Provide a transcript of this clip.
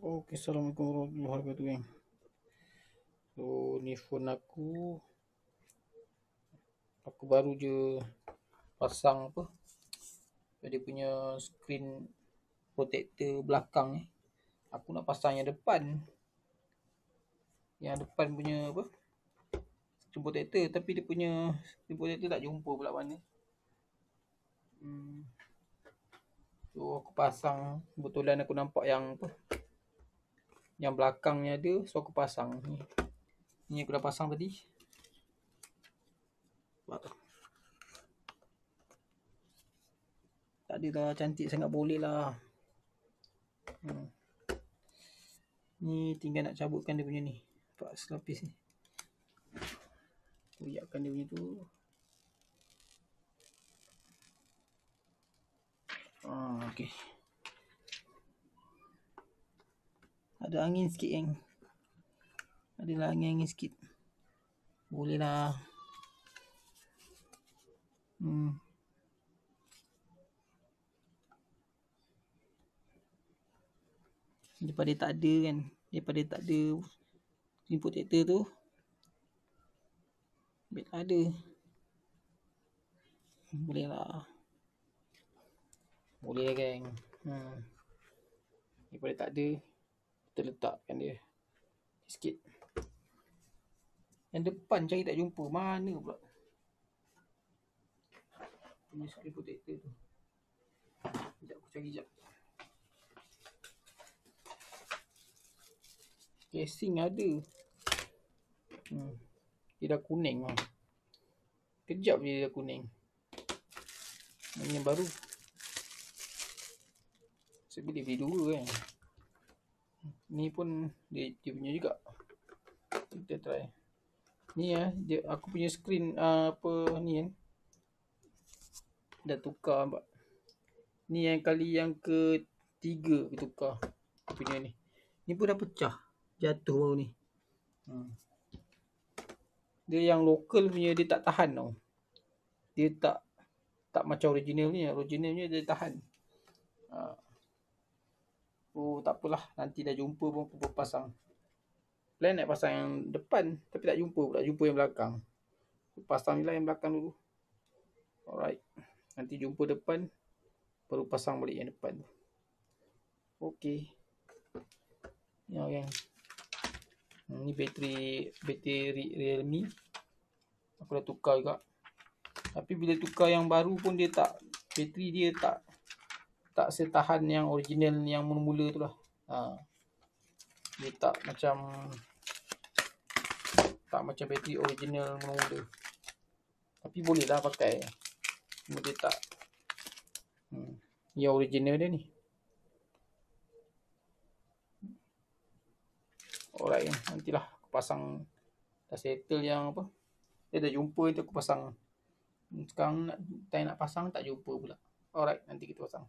Oke, assalamualaikum warahmatullahi wabarakatuh, geng. So, ni phone aku baru je pasang apa, dia punya screen protector belakang ni. Aku nak pasang yang depan punya apa, screen protector, tapi dia punya screen protector tak jumpa pula mana. So, aku pasang, kebetulan aku nampak yang apa, yang belakang ni ada, so aku pasang ni. Ni aku dah pasang tadi. Tak adalah cantik sangat, boleh lah. Ni tinggal nak cabutkan dia punya ni, pak selapis ni. Koyakkan dia punya tu. Okey. Ada angin sikit, geng. Adalah angin-angin sikit. Boleh lah. Daripada tak ada kan, daripada tak ada screen protector tu, biar tak ada. Boleh lah. Boleh lah, geng. Daripada tak ada, kita letakkan dia sikit. Yang depan cari tak jumpa, mana pula punya screen protector tu. Sekejap aku cari sekejap. Casing ada. Dia dah kuning lah. Kejap je dia dah kuning. Ini yang baru. Saya boleh beli dua kan. Ni pun dia punya juga. Kita try. Ni dia, aku punya screen apa ni kan, dah tukar nampak. Ni yang kali yang ketiga aku tukar punya ni. Ni pun dah pecah, jatuh baru ni. Dia yang lokal punya dia tak tahan tau. Dia tak macam original ni. Originalnya dia tahan. Oh, tak apalah, nanti dah jumpa pun aku pasang. Plan nak pasang yang depan, tapi tak jumpa pula, jumpa yang belakang. Pasang je lah yang belakang dulu. Alright. Nanti jumpa depan, baru pasang balik yang depan tu. Okey. Ya, geng. Ni bateri Realme. Aku dah tukar juga. Tapi bila tukar yang baru pun dia tak, bateri dia tak setahan yang original yang mula-mula tu lah. Dia tak macam bateri original mula-mula. Tapi boleh lah pakai. Cuma dia tak yang original dia ni. Alright, nantilah aku pasang. Dah settle yang apa, dia dah jumpa itu aku pasang. Sekarang nak pasang tak jumpa pula. Alright, nanti kita pasang.